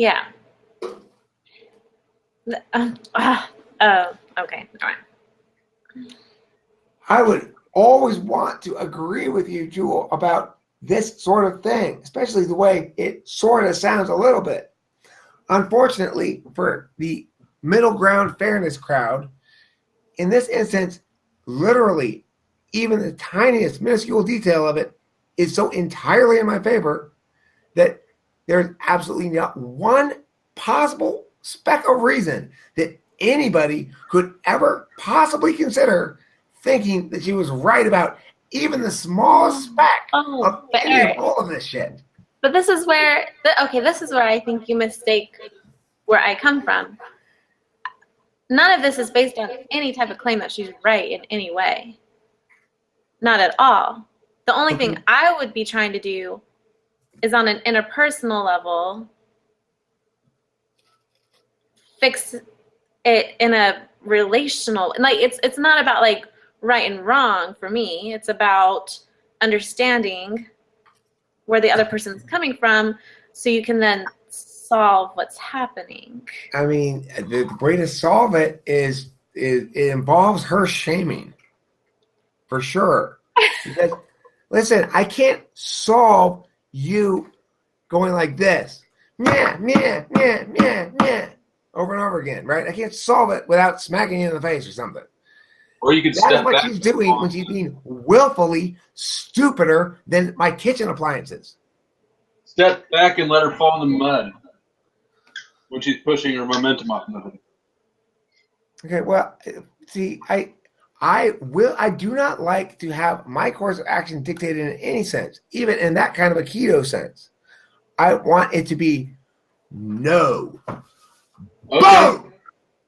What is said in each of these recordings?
Yeah. Oh, okay. All right. I would always want to agree with you, Jewel, about this sort of thing, especially the way it sort of sounds a little bit. Unfortunately, for the middle ground fairness crowd, in this instance, literally, even the tiniest minuscule detail of it is so entirely in my favor that there's absolutely not one possible speck of reason that anybody could ever possibly consider thinking that she was right about even the smallest speck of any of all of this shit. But this is where, this is where I think you mistake where I come from. None of this is based on any type of claim that she's right in any way. Not at all. The only thing I would be trying to do is on an interpersonal level, fix it in a relational, like it's not about like right and wrong for me. It's about understanding where the other person's coming from so you can then solve what's happening. I mean, the way to solve it is it involves her shaming, for sure. Because, listen, I can't solve you going like this, meh, meh, meh, meh, meh, over and over again, right? I can't solve it without smacking you in the face or something. Or you could That is step what back. she's doing when she's being willfully stupider than my kitchen appliances. Step back and let her fall in the mud when she's pushing her momentum off nothing. Okay, well, see, I do not like to have my course of action dictated in any sense, even in that kind of a keto sense. I want it to be no, Okay. boom,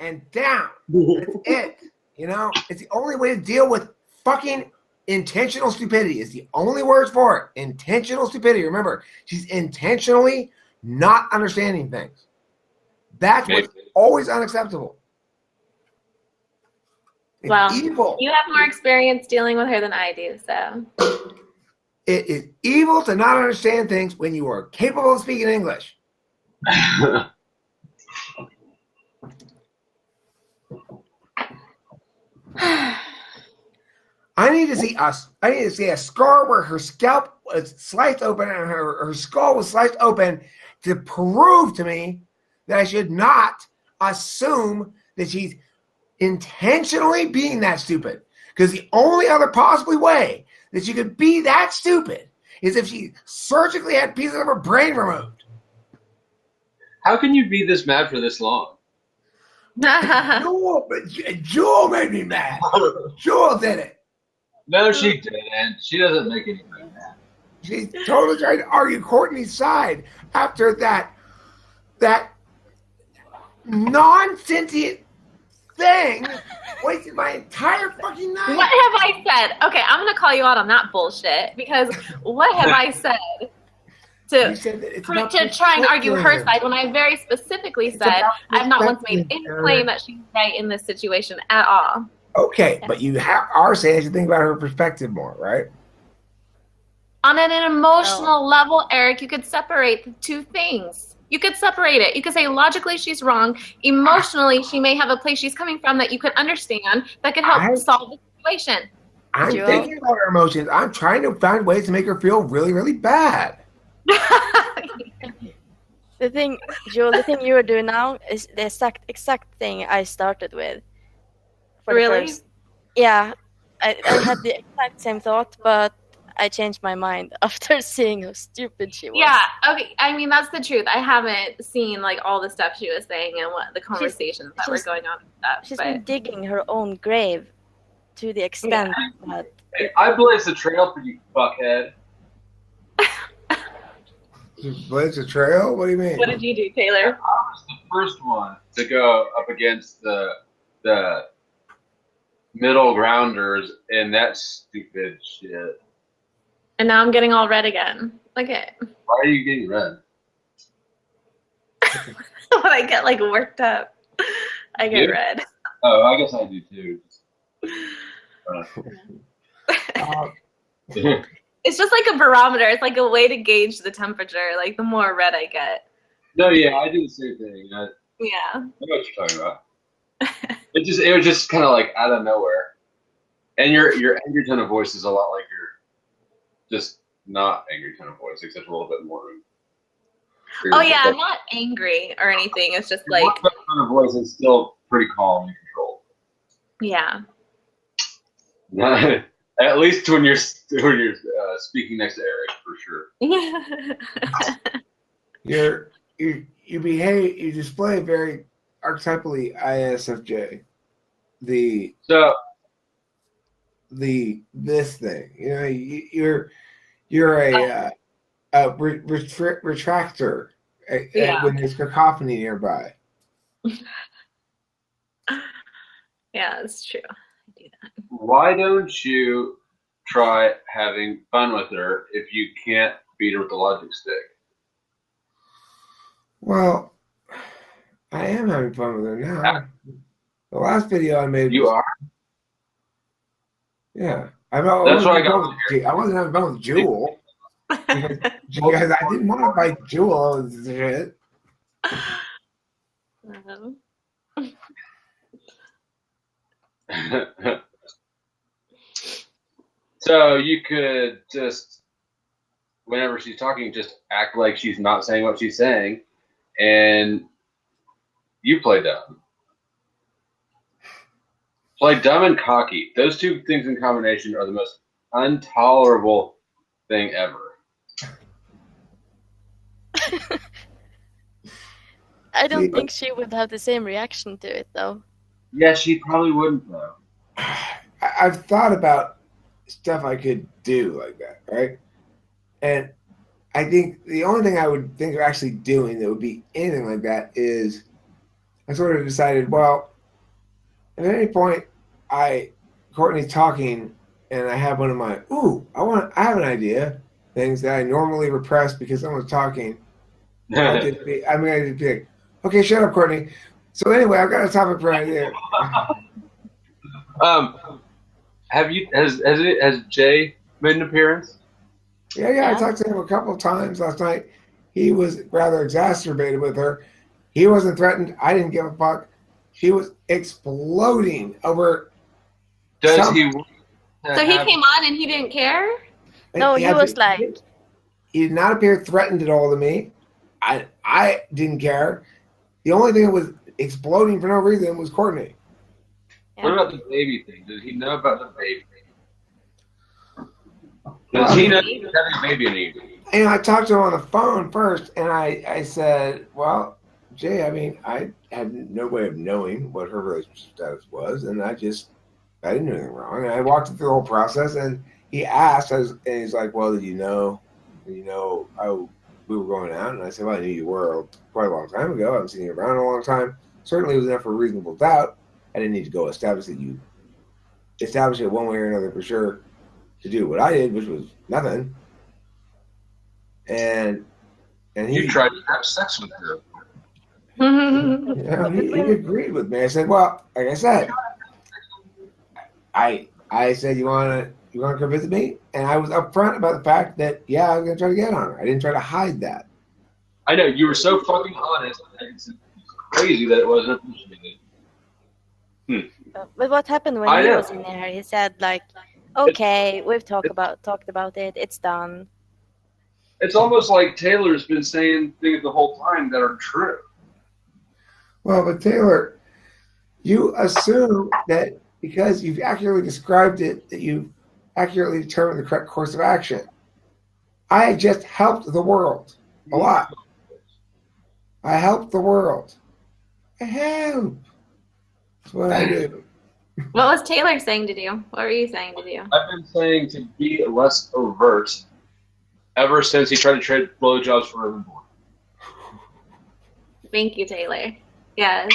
and down. That's it. You know, it's the only way to deal with fucking intentional stupidity. Is the only words for it. Intentional stupidity. Remember, she's intentionally not understanding things. That's what's always unacceptable. It's Well, evil. You have more experience dealing with her than I do, so. It is evil to not understand things when you are capable of speaking English. I need to see a scar where her scalp was sliced open and her skull was sliced open to prove to me that I should not assume that she's intentionally being that stupid. Because the only other possible way that she could be that stupid is if she surgically had pieces of her brain removed. How can you be this mad for this long? Jewel made me mad. Jewel did it. No, she didn't. She doesn't make anybody mad. She's totally trying to argue Courtney's side after that non-sentient thing wasted my entire fucking night. What have I said? Okay, I'm going to call you out on that bullshit because what have I said to try and argue her side when I very specifically said I've not once made any claim that she's right in this situation at all. Okay, but you are saying I should think about her perspective more, right? On an emotional level, Eric, you could separate the two things. You could separate it. You could say logically she's wrong. Emotionally, she may have a place she's coming from that you could understand that could help solve the situation. I'm thinking about her emotions. I'm trying to find ways to make her feel really, really bad. The thing you are doing now is the exact thing I started with. Really? Yeah, I had the exact same thought, but I changed my mind after seeing how stupid she was. Yeah, okay. I mean, that's the truth. I haven't seen like all the stuff she was saying and what the conversations that were going on and stuff. She's been digging her own grave to the extent that... Hey, I blaze the trail for you, fuckhead. You blaze the trail? What do you mean? What did you do, Taylor? I was the first one to go up against the middle grounders in that stupid shit. And now I'm getting all red again. Okay. Why are you getting red? When I get like worked up, I get red. Oh, I guess I do too. It's just like a barometer. It's like a way to gauge the temperature. Like the more red I get, No, yeah, I do the same thing. I Yeah. know what you're talking about. It was just kind of like out of nowhere. And your angry tone of voice is a lot like your just not angry tone of voice, except a little bit more. Oh yeah, I'm not angry or anything. It's just like, Your tone of voice is still pretty calm and controlled. yeah. At least when you're speaking next to Eric, for sure. You display very archetypally ISFJ. So This thing, you know, you're a retractor Yeah. when there's cacophony nearby. Yeah, it's true. I do that. why don't you try having fun with her if you can't beat her with the logic stick? Well, I am having fun with her now. The last video I made, You are. yeah. That's what I got. I wasn't having fun with Jewel because I didn't want to fight Jewel and shit. So you could just, whenever she's talking, just act like she's not saying what she's saying, and you play dumb. Play dumb and cocky. Those two things in combination are the most intolerable thing ever. I don't think she would have the same reaction to it, though. Yeah, she probably wouldn't though. I've thought about stuff I could do like that, right? And I think the only thing I would think of actually doing that would be anything like that is I sort of decided, well, at any point Courtney's talking and I have one of my, I have an idea, things that I normally repress because someone's talking. I'd just be like, okay, shut up, Courtney. So anyway, I've got a topic for an idea. Has Jay made an appearance? Yeah, I talked to him a couple of times last night. He was rather exacerbated with her. He wasn't threatened. I didn't give a fuck. He was exploding over. Does he? So he came on and he didn't care? No, he was like, he did not appear threatened at all to me. I didn't care. The only thing that was exploding for no reason was Courtney. What about the baby thing? Does he know about the baby? Does he know he's having a baby in you? And I talked to him on the phone first, and I said, well, Jay, I mean, I had no way of knowing what her relationship status was, and I didn't do anything wrong. And I walked him through the whole process, and he asked, and he's like, well, did you know how we were going out? And I said, well, I knew you were quite a long time ago. I haven't seen you around a long time. Certainly it was enough for reasonable doubt. I didn't need to go establish it one way or another for sure to do what I did, which was nothing. And he tried to have sex with her. He agreed with me. I said, well, like I said, I said, you want to come visit me? And I was upfront about the fact that, I was going to try to get on her. I didn't try to hide that. I know, you were so fucking honest. It's crazy that it wasn't appreciated. But what happened when he was in there? He said like, "Okay, we've talked about it. It's done." It's almost like Taylor's been saying things the whole time that are true. Well, but Taylor, you assume that because you've accurately described it, that you've accurately determined the correct course of action. I just helped the world a lot. I helped the world. I help. That's what I do. What was Taylor saying to do? What were you saying to do? I've been saying to be less overt ever since he tried to trade blowjobs for Urban Boy. Thank you, Taylor. Yes.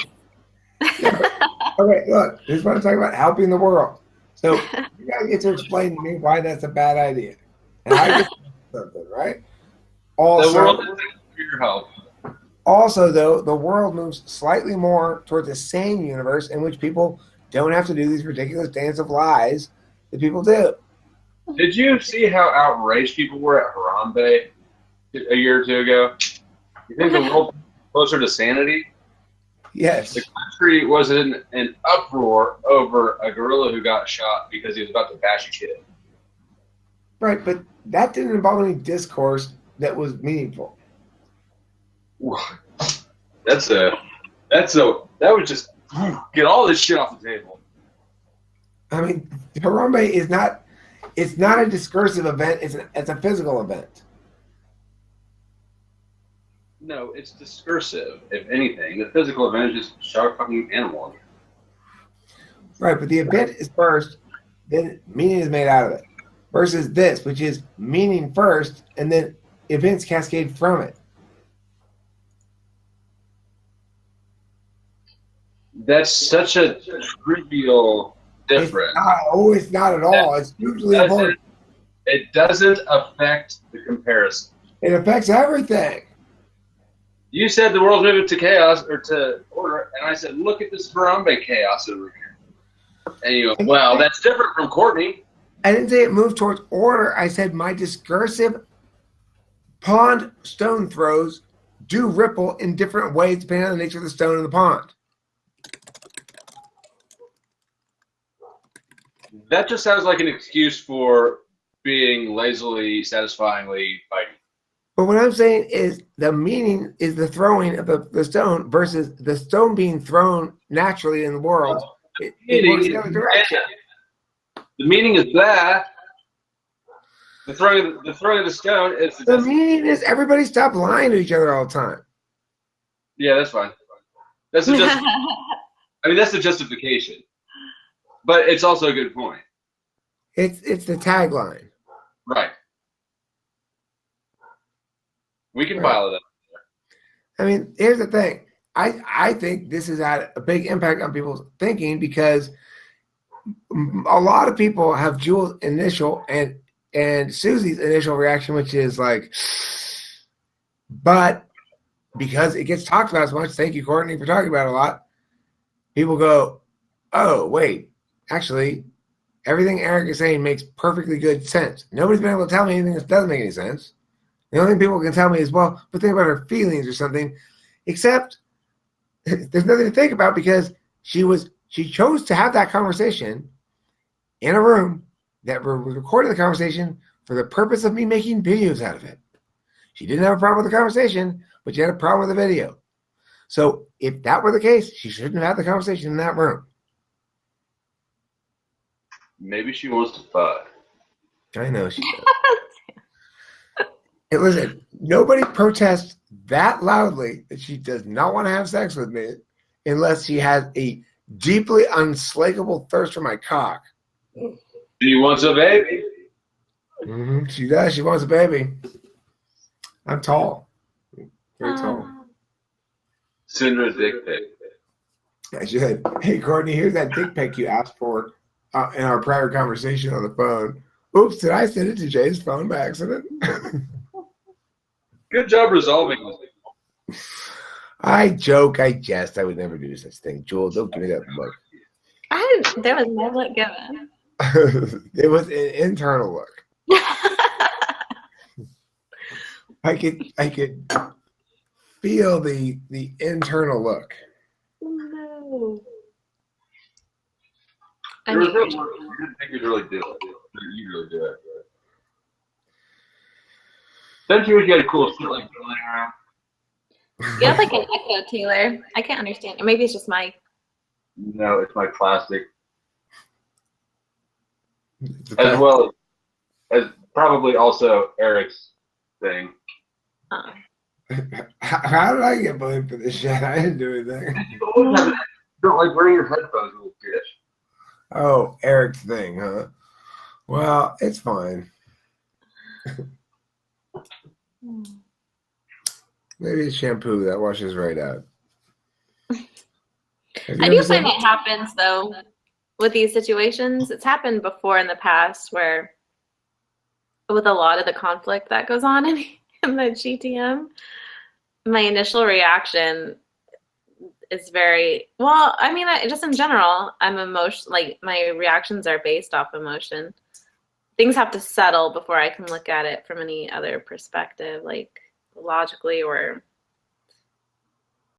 Okay, look, this is what I'm talking about, helping the world. So you gotta get to explain to me why that's a bad idea. And I get something, right? Also, The world is for your help. Also, though, the world moves slightly more towards the same universe in which people don't have to do these ridiculous dance of lies that people do. Did you see how outraged people were at Harambe a year or two ago? You think the world closer to sanity. Yes. The country was in an uproar over a gorilla who got shot because he was about to bash a kid. Right, but that didn't involve any discourse that was meaningful. That would just get all this shit off the table. I mean, Harambe is not. It's not a discursive event. It's a physical event. No, it's discursive, if anything. The physical event is just shot a fucking animal. Right, but the event is first, then meaning is made out of it. Versus this, which is meaning first, and then events cascade from it. That's such a trivial difference. It's not at all. It's hugely important. It doesn't affect the comparison. It affects everything. You said the world's moving to chaos or to order, and I said, look at this Harambe chaos over here. And you go, well, that's different from Courtney. I didn't say it moved towards order. I said my discursive pond stone throws do ripple in different ways depending on the nature of the stone in the pond. That just sounds like an excuse for being lazily, satisfyingly fighting. But what I'm saying is the meaning is the throwing of the stone versus the stone being thrown naturally in the world. It works the other direction. The meaning is that the throwing of the stone is The meaning is everybody stop lying to each other all the time. Yeah, that's fine. That's that's the justification. But it's also a good point. It's the tagline. Right. We can Right. file it up. I mean, here's the thing. I think this has had a big impact on people's thinking because a lot of people have Jewel's initial and Susie's initial reaction, which is like, but because it gets talked about so much, thank you, Courtney, for talking about it a lot, people go, oh, wait, actually, everything Eric is saying makes perfectly good sense. Nobody's been able to tell me anything that doesn't make any sense. The only thing people can tell me is, well, but think about her feelings or something, except there's nothing to think about because she chose to have that conversation in a room that we're recording the conversation for the purpose of me making videos out of it. She didn't have a problem with the conversation, but she had a problem with the video. So if that were the case, she shouldn't have had the conversation in that room. Maybe she wants to fuck. I know she does. Hey, listen, nobody protests that loudly that she does not want to have sex with me unless she has a deeply unslakable thirst for my cock. She wants a baby. Mm-hmm. She does. She wants a baby. I'm tall. Very tall. Send her a dick pic. I should. Hey, Courtney, here's that dick pic you asked for in our prior conversation on the phone. Oops, did I send it to Jay's phone by accident? Good job resolving this. I joke, I jest. I would never do such thing. Jewel, don't give me that look. There was no look given. It was an internal look. I could feel the internal look. No. There was no word. You didn't think you'd really do it. You really do it. Don't you wish you had a cool shit like going around? You have like an echo, Taylor. I can't understand. Or maybe it's just my. No, it's my classic. The As fact- well as probably also Eric's thing. How did I get blamed for this shit? I didn't do anything. You don't like wearing your headphones, little bitch. Oh, Eric's thing, huh? Well, it's fine. Maybe it's shampoo that washes right out. Have you I do ever seen- find it happens though with these situations. It's happened before in the past where with a lot of the conflict that goes on in the GTM, my initial reaction is very well. I mean, just in general, I'm emotion. Like my reactions are based off emotion. Things have to settle before I can look at it from any other perspective, like logically or